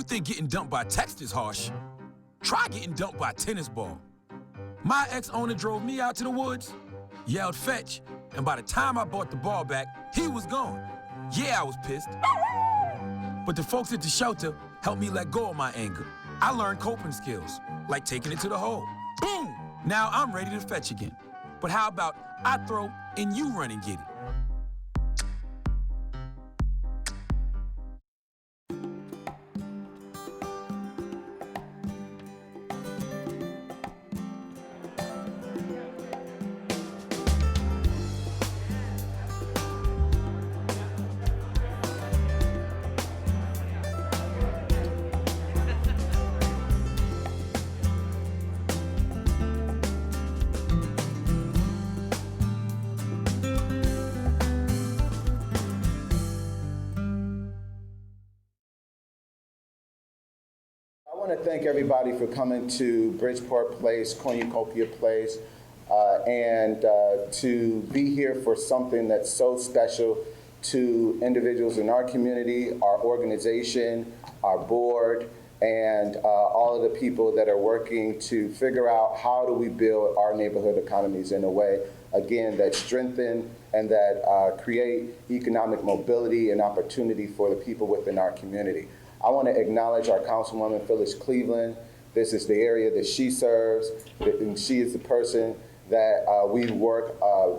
think getting dumped by text is harsh, try getting dumped by a tennis ball. My ex-owner drove me out to the woods, yelled fetch, and by the time I bought the ball back, he was gone. Yeah, I was pissed. But the folks at the shelter helped me let go of my anger. I learned coping skills, like taking it to the hole. Boom! Now I'm ready to fetch again. But how about I throw and you run and get it? I want to thank everybody for coming to Bridgeport Place, Cornucopia Place, and to be here for something that's so special to individuals in our community, our organization, our board, and all of the people that are working to figure out how do we build our neighborhood economies in a way, again, that strengthen and that create economic mobility and opportunity for the people within our community. I want to acknowledge our Councilwoman Phyllis Cleveland. This is the area that she serves, and she is the person that we work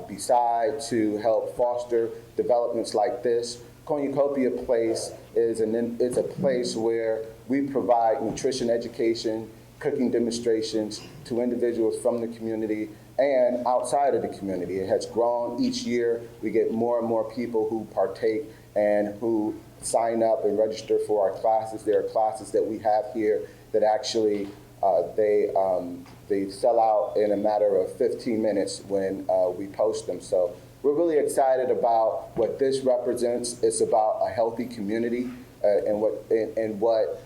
beside to help foster developments like this. Cornucopia Place is a place where we provide nutrition education, cooking demonstrations to individuals from the community and outside of the community. It has grown each year. We get more and more people who partake and who sign up and register for our classes. There are classes that we have here that actually they sell out in a matter of 15 minutes when we post them. So we're really excited about what this represents. It's about a healthy community and what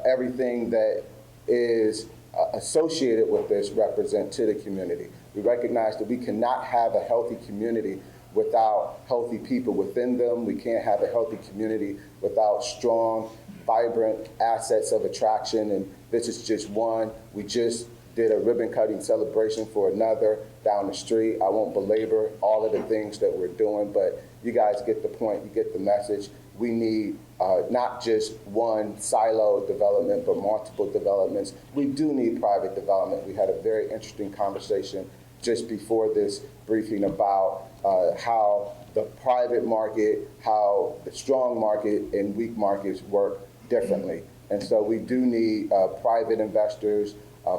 everything that is associated with this represent to the community. We recognize that we cannot have a healthy community without healthy people within them. We can't have a healthy community without strong, vibrant assets of attraction, and this is just one. We just did a ribbon cutting celebration for another down the street. I won't belabor all of the things that we're doing, but you guys get the point, you get the message. We need not just one siloed development, but multiple developments. We do need private development. We had a very interesting conversation just before this briefing about how the private market, how the strong market and weak markets work differently. And so we do need private investors,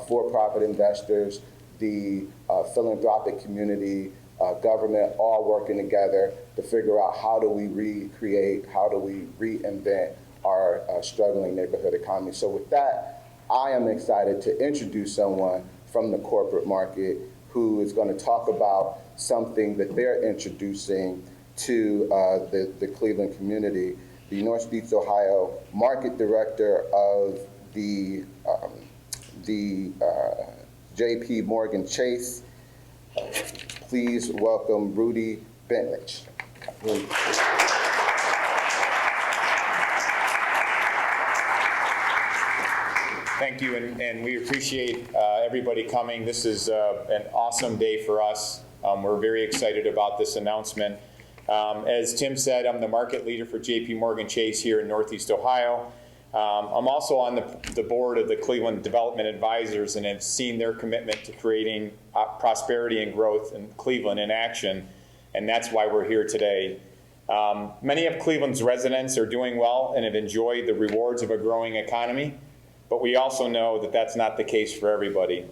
for-profit investors, the philanthropic community, government, all working together to figure out how do we recreate, how do we reinvent our struggling neighborhood economy. So with that, I am excited to introduce someone from the corporate market who is going to talk about something that they're introducing to the Cleveland community. The Northeast Ohio Market Director of the J.P. Morgan Chase. Please welcome Rudy Bentlich. Thank you, and we appreciate everybody coming. This is an awesome day for us. We're very excited about this announcement. As Tim said, I'm the market leader for J.P. Morgan Chase here in Northeast Ohio. I'm also on the board of the Cleveland Development Advisors and have seen their commitment to creating prosperity and growth in Cleveland in action, and that's why we're here today. Many of Cleveland's residents are doing well and have enjoyed the rewards of a growing economy, but we also know that that's not the case for everybody.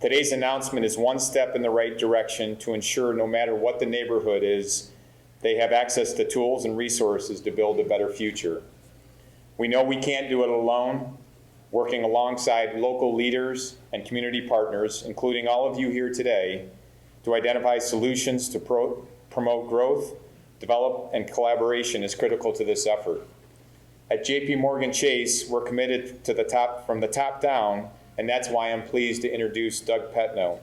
Today's announcement is one step in the right direction to ensure no matter what the neighborhood is, they have access to tools and resources to build a better future. We know we can't do it alone. Working alongside local leaders and community partners, including all of you here today, to identify solutions to promote growth, develop, and collaboration is critical to this effort. At J.P. Morgan Chase, we're committed to from the top down, and that's why I'm pleased to introduce Doug Petno.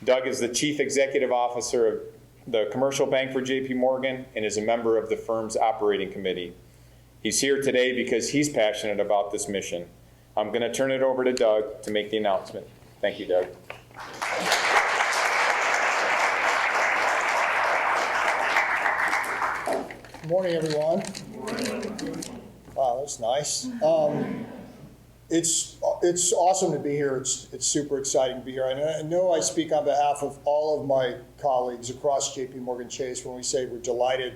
Doug is the Chief Executive Officer of the Commercial Bank for J.P. Morgan and is a member of the firm's operating committee. He's here today because he's passionate about this mission. I'm going to turn it over to Doug to make the announcement. Thank you, Doug. Good morning, everyone. Wow, that's nice. It's awesome to be here. It's super exciting to be here. I know I speak on behalf of all of my colleagues across JP Morgan Chase when we say we're delighted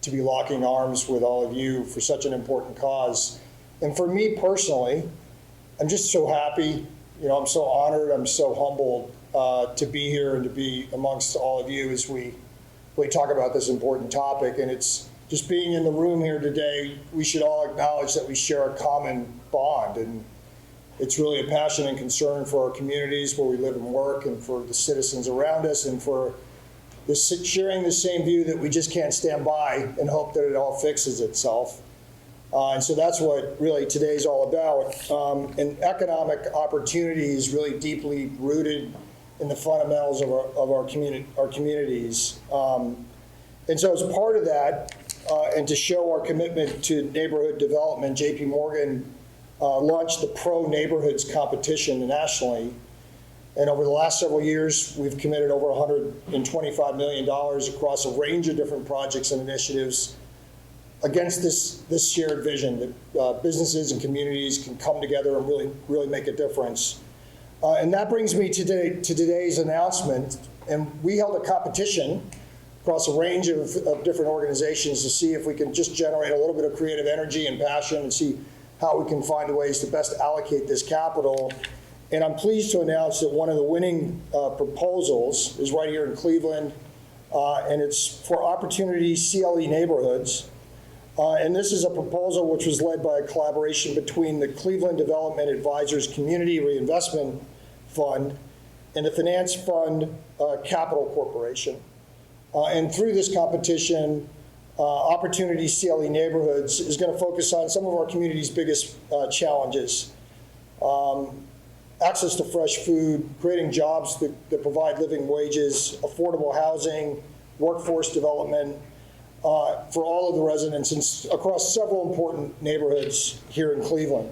to be locking arms with all of you for such an important cause. And for me personally, I'm just so happy. You know, I'm so honored. I'm so humbled to be here and to be amongst all of you as we talk about this important topic. And it's just being in the room here today, we should all acknowledge that we share a common bond. And it's really a passion and concern for our communities where we live and work, and for the citizens around us, and for sharing the same view that we just can't stand by and hope that it all fixes itself. And so that's what really today's all about. And economic opportunity is really deeply rooted in the fundamentals of our communities. And so as a part of that, and to show our commitment to neighborhood development, JP Morgan launched the Pro Neighborhoods competition nationally. And over the last several years, we've committed over $125 million across a range of different projects and initiatives against this shared vision that businesses and communities can come together and really make a difference. And that brings me to today's announcement. And we held a competition across a range of different organizations to see if we can just generate a little bit of creative energy and passion and see how we can find ways to best allocate this capital. And I'm pleased to announce that one of the winning proposals is right here in Cleveland, and it's for Opportunity CLE Neighborhoods. And this is a proposal which was led by a collaboration between the Cleveland Development Advisors Community Reinvestment Fund and the Finance Fund Capital Corporation. And through this competition, Opportunity CLE Neighborhoods is going to focus on some of our community's biggest challenges. Access to fresh food, creating jobs that provide living wages, affordable housing, workforce development for all of the residents across several important neighborhoods here in Cleveland.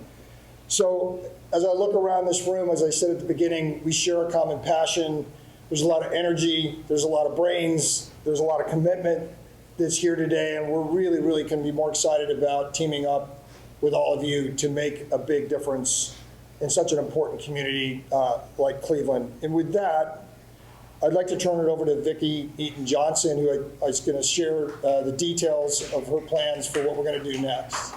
So as I look around this room, as I said at the beginning, we share a common passion. There's a lot of energy, there's a lot of brains, there's a lot of commitment that's here today, and we're really can be more excited about teaming up with all of you to make a big difference in such an important community like Cleveland. And with that, I'd like to turn it over to Vicki Eaton Johnson, who is going to share the details of her plans for what we're going to do next.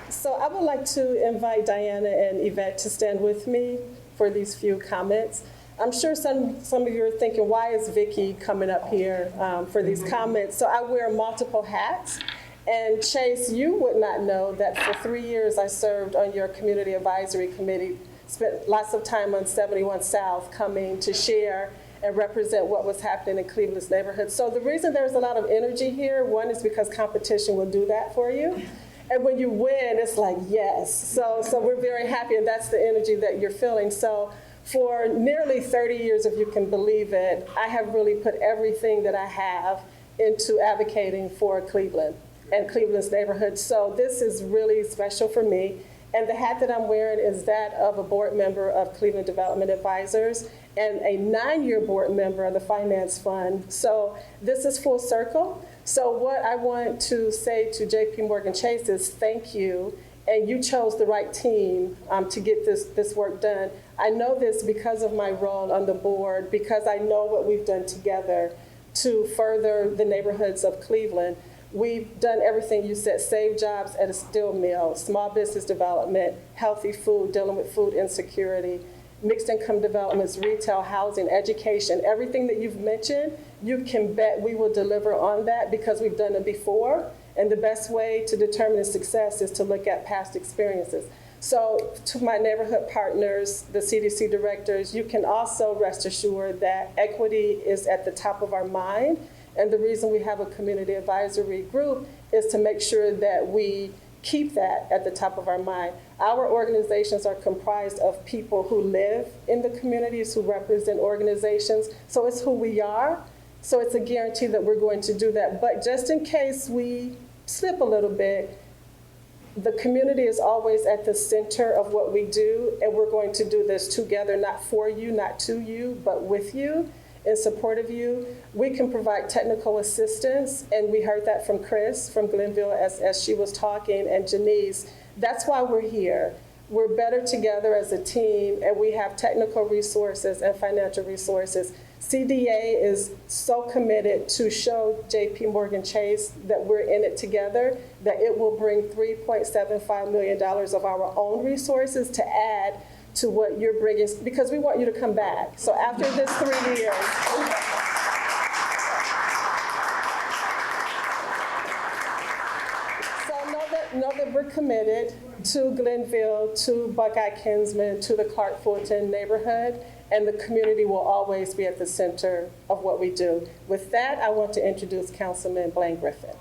So I would like to invite Diana and Yvette to stand with me for these few comments. I'm sure some of you are thinking, why is Vicki coming up here for these comments? So I wear multiple hats. And Chase, you would not know that for 3 years I served on your community advisory committee, spent lots of time on 71 South coming to share and represent what was happening in Cleveland's neighborhoods. So the reason there's a lot of energy here, one is because competition will do that for you. And when you win, it's like, yes. So we're very happy, and that's the energy that you're feeling. So for nearly 30 years, if you can believe it, I have really put everything that I have into advocating for Cleveland and Cleveland's neighborhoods. So this is really special for me. And the hat that I'm wearing is that of a board member of Cleveland Development Advisors and a 9-year board member of the Finance Fund. So this is full circle. So what I want to say to JP Morgan Chase is thank you, and you chose the right team to get this work done. I know this because of my role on the board, because I know what we've done together to further the neighborhoods of Cleveland. We've done everything you said: save jobs at a steel mill, small business development, healthy food, dealing with food insecurity, mixed income developments, retail, housing, education, everything that you've mentioned, you can bet we will deliver on that because we've done it before. And the best way to determine success is to look at past experiences. So to my neighborhood partners, the CDC directors, you can also rest assured that equity is at the top of our mind. And the reason we have a community advisory group is to make sure that we keep that at the top of our mind. Our organizations are comprised of people who live in the communities, who represent organizations, so it's who we are. So it's a guarantee that we're going to do that. But just in case we slip a little bit, the community is always at the center of what we do, and we're going to do this together, not for you, not to you, but with you, in support of you. We can provide technical assistance, and we heard that from Chris from Glenville as she was talking, and Janice. That's why we're here. We're better together as a team, and we have technical resources and financial resources. CDA is so committed to show JP Morgan Chase that we're in it together, that it will bring $3.75 million of our own resources to add to what you're bringing, because we want you to come back. So after this 3 years, so know that we're committed to Glenville, to Buckeye-Kinsman, to the Clark-Fulton neighborhood, and the community will always be at the center of what we do. With that, I want to introduce Councilman Blaine Griffin.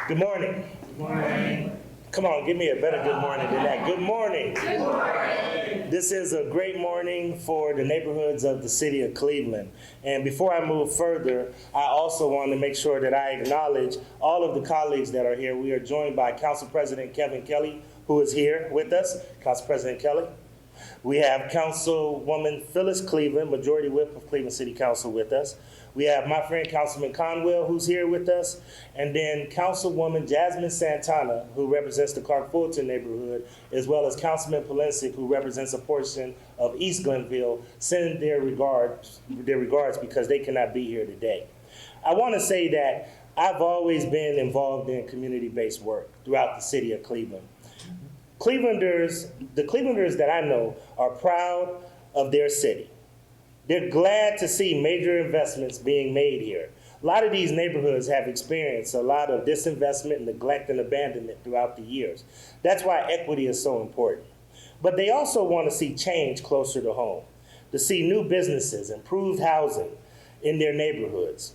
Good morning. Good morning. Come on, give me a better good morning than that. Good morning. Good morning. This is a great morning for the neighborhoods of the city of Cleveland. And before I move further, I also want to make sure that I acknowledge all of the colleagues that are here. We are joined by Council President Kevin Kelly, who is here with us. Council President Kelly. We have Councilwoman Phyllis Cleveland, Majority Whip of Cleveland City Council, with us. We have my friend Councilman Conwell, who's here with us, and then Councilwoman Jasmine Santana, who represents the Clark-Fulton neighborhood, as well as Councilman Polensik, who represents a portion of East Glenville, send their regards because they cannot be here today. I want to say that I've always been involved in community-based work throughout the city of Cleveland. The Clevelanders that I know are proud of their city. They're glad to see major investments being made here. A lot of these neighborhoods have experienced a lot of disinvestment, neglect, and abandonment throughout the years. That's why equity is so important. But they also want to see change closer to home, to see new businesses, improved housing in their neighborhoods.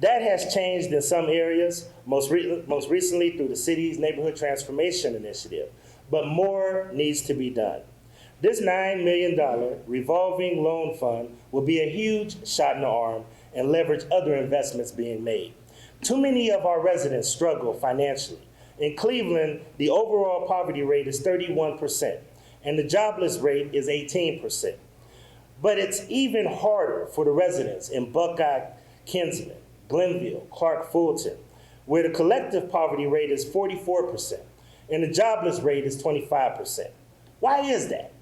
That has changed in some areas, most recently through the city's Neighborhood Transformation Initiative. But more needs to be done. This $9 million revolving loan fund will be a huge shot in the arm and leverage other investments being made. Too many of our residents struggle financially. In Cleveland, the overall poverty rate is 31%, and the jobless rate is 18%. But it's even harder for the residents in Buckeye-Kinsman, Glenville, Clark-Fulton, where the collective poverty rate is 44%, and the jobless rate is 25%. Why is that?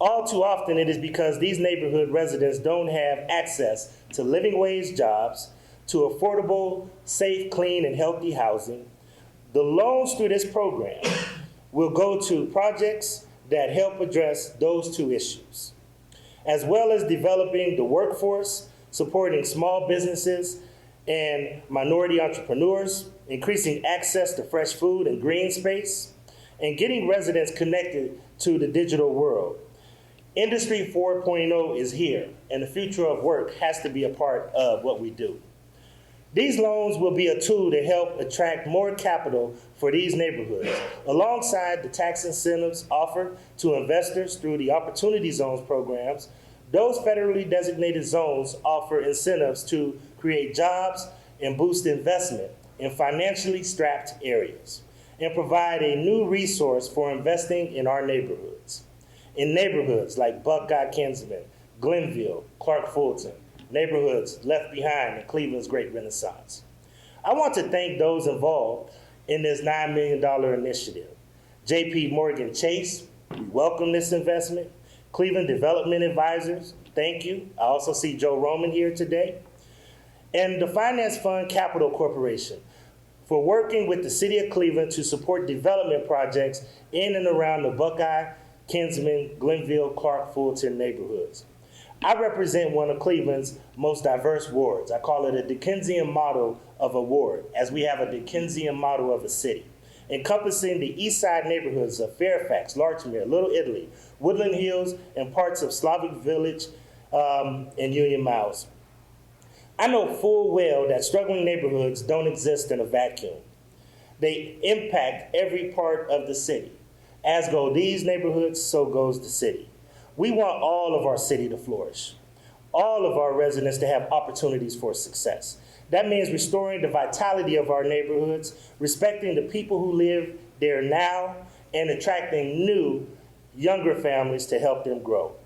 All too often, it is because these neighborhood residents don't have access to living wage jobs, to affordable, safe, clean, and healthy housing. The loans through this program will go to projects that help address those two issues, as well as developing the workforce, supporting small businesses and minority entrepreneurs, increasing access to fresh food and green space, and getting residents connected to the digital world. Industry 4.0 is here, and the future of work has to be a part of what we do. These loans will be a tool to help attract more capital for these neighborhoods, alongside the tax incentives offered to investors through the Opportunity Zones programs. Those federally designated zones offer incentives to create jobs and boost investment in financially strapped areas, and provide a new resource for investing in our neighborhoods. In neighborhoods like Buckeye-Kinsman, Glenville, Clark-Fulton, neighborhoods left behind in Cleveland's Great Renaissance. I want to thank those involved in this $9 million initiative. JP Morgan Chase, we welcome this investment. Cleveland Development Advisors, thank you. I also see Joe Roman here today. And the Finance Fund Capital Corporation for working with the City of Cleveland to support development projects in and around the Buckeye-Kinsman, Glenville, Clark-Fulton neighborhoods. I represent one of Cleveland's most diverse wards. I call it a Dickensian model of a ward, as we have a Dickensian model of a city, encompassing the east side neighborhoods of Fairfax, Larchmere, Little Italy, Woodland Hills, and parts of Slavic Village and Union Miles. I know full well that struggling neighborhoods don't exist in a vacuum. They impact every part of the city. As go these neighborhoods, so goes the city. We want all of our city to flourish, all of our residents to have opportunities for success. That means restoring the vitality of our neighborhoods, respecting the people who live there now, and attracting new, younger families to help them grow.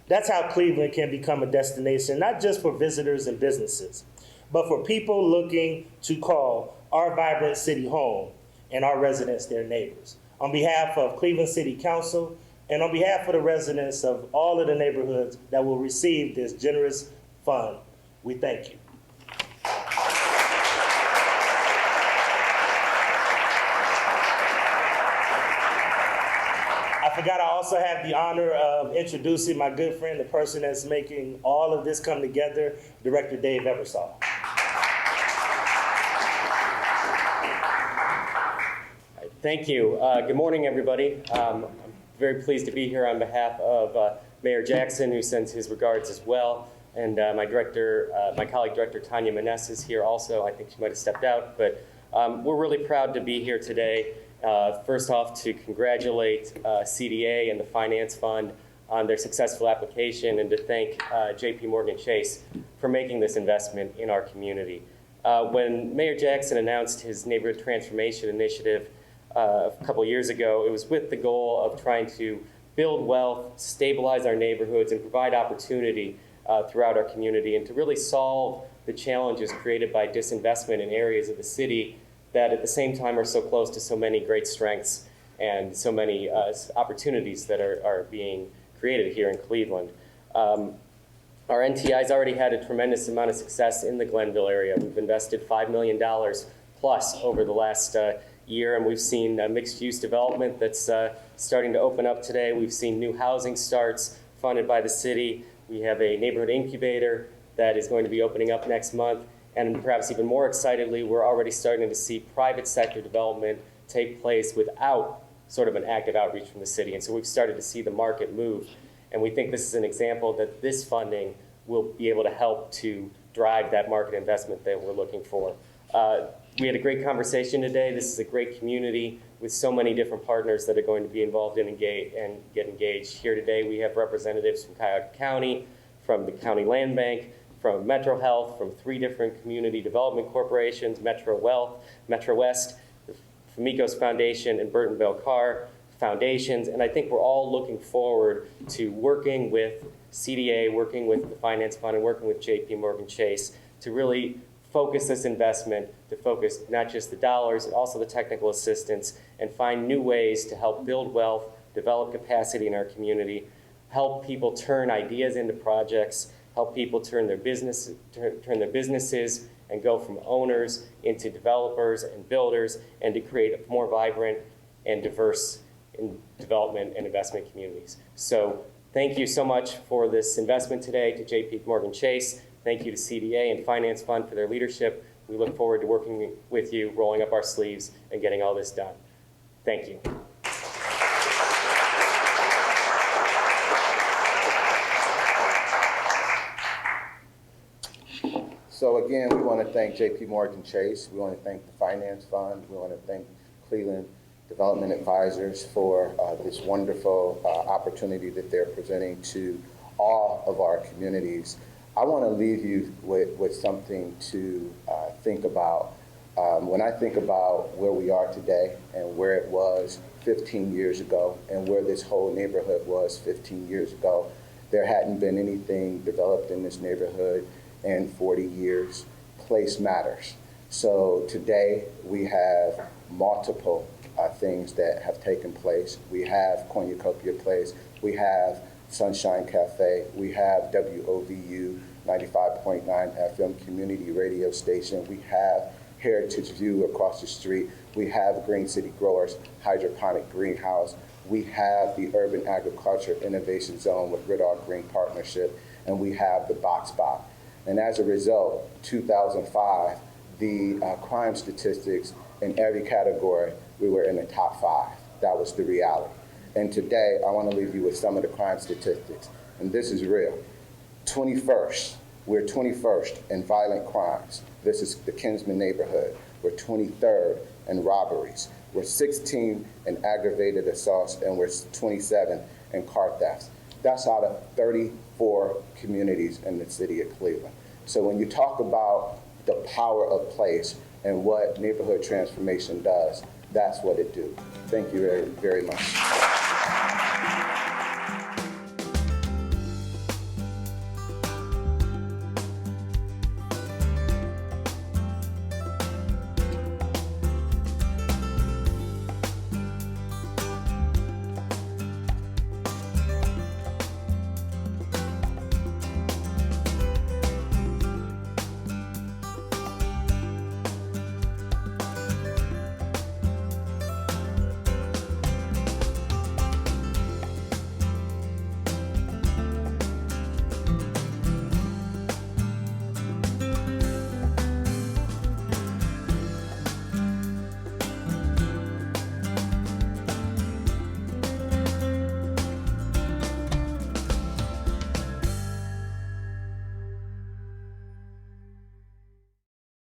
That's how Cleveland can become a destination, not just for visitors and businesses, but for people looking to call our vibrant city home and our residents their neighbors. On behalf of Cleveland City Council and on behalf of the residents of all of the neighborhoods that will receive this generous fund, we thank you. I forgot I also have the honor of introducing my good friend, the person that's making all of this come together, Director Dave Ebersol. Thank you. Good morning, everybody. I'm very pleased to be here on behalf of Mayor Jackson, who sends his regards as well, and my colleague Director Tanya Maness is here also. I think she might have stepped out, but we're really proud to be here today. First off, to congratulate CDA and the Finance Fund on their successful application, and to thank JP Morgan Chase for making this investment in our community. When Mayor Jackson announced his Neighborhood Transformation Initiative a couple years ago, it was with the goal of trying to build wealth, stabilize our neighborhoods, and provide opportunity throughout our community, and to really solve the challenges created by disinvestment in areas of the city that at the same time are so close to so many great strengths and so many opportunities that are being created here in Cleveland. Our NTI's already had a tremendous amount of success in the Glenville area. We've invested $5 million plus over the last year, and we've seen mixed-use development that's starting to open up today. We've seen new housing starts funded by the city. We have a neighborhood incubator that is going to be opening up next month. And perhaps even more excitedly, we're already starting to see private sector development take place without sort of an active outreach from the city. And so we've started to see the market move. And we think this is an example that this funding will be able to help to drive that market investment that we're looking for. We had a great conversation today. This is a great community with so many different partners that are going to be involved and get engaged. Here today, we have representatives from Cuyahoga County, from the County Land Bank, from Metro Health, from 3 different community development corporations, Metro Wealth, Metro West, the Famicos Foundation, and Burton Bell Carr Foundations. And I think we're all looking forward to working with CDA, working with the Finance Fund, and working with JP Morgan Chase to really focus this investment, to focus not just the dollars, but also the technical assistance, and find new ways to help build wealth, develop capacity in our community, help people turn ideas into projects, help people turn their businesses and go from owners into developers and builders, and to create a more vibrant and diverse development and investment communities. So thank you so much for this investment today to JP Morgan Chase. Thank you to CDA and Finance Fund for their leadership. We look forward to working with you, rolling up our sleeves, and getting all this done. Thank you. So again, we want to thank JP Morgan Chase. We want to thank the Finance Fund. We want to thank Cleveland Development Advisors for this wonderful opportunity that they're presenting to all of our communities. I want to leave you with something to think about. When I think about where we are today and where it was 15 years ago and where this whole neighborhood was 15 years ago, there hadn't been anything developed in this neighborhood in 40 years. Place matters. So today we have multiple things that have taken place. We have Cornucopia Place. We have Sunshine Cafe. We have WOVU 95.9 FM community radio station. We have Heritage View across the street. We have Green City Growers hydroponic greenhouse. We have the Urban Agriculture Innovation Zone with Riddoff Green Partnership, and we have the Box Bot. And as a result, 2005, the crime statistics in every category, we were in the top 5. That was the reality. And today, I want to leave you with some of the crime statistics. And this is real. 21st We're 21st in violent crimes. This is the Kinsman neighborhood. We're 23rd in robberies. We're 16 in aggravated assaults, and we're 27 in car thefts. That's out of 34 communities in the city of Cleveland. So when you talk about the power of place and what neighborhood transformation does, that's what it do. Thank you very, very much.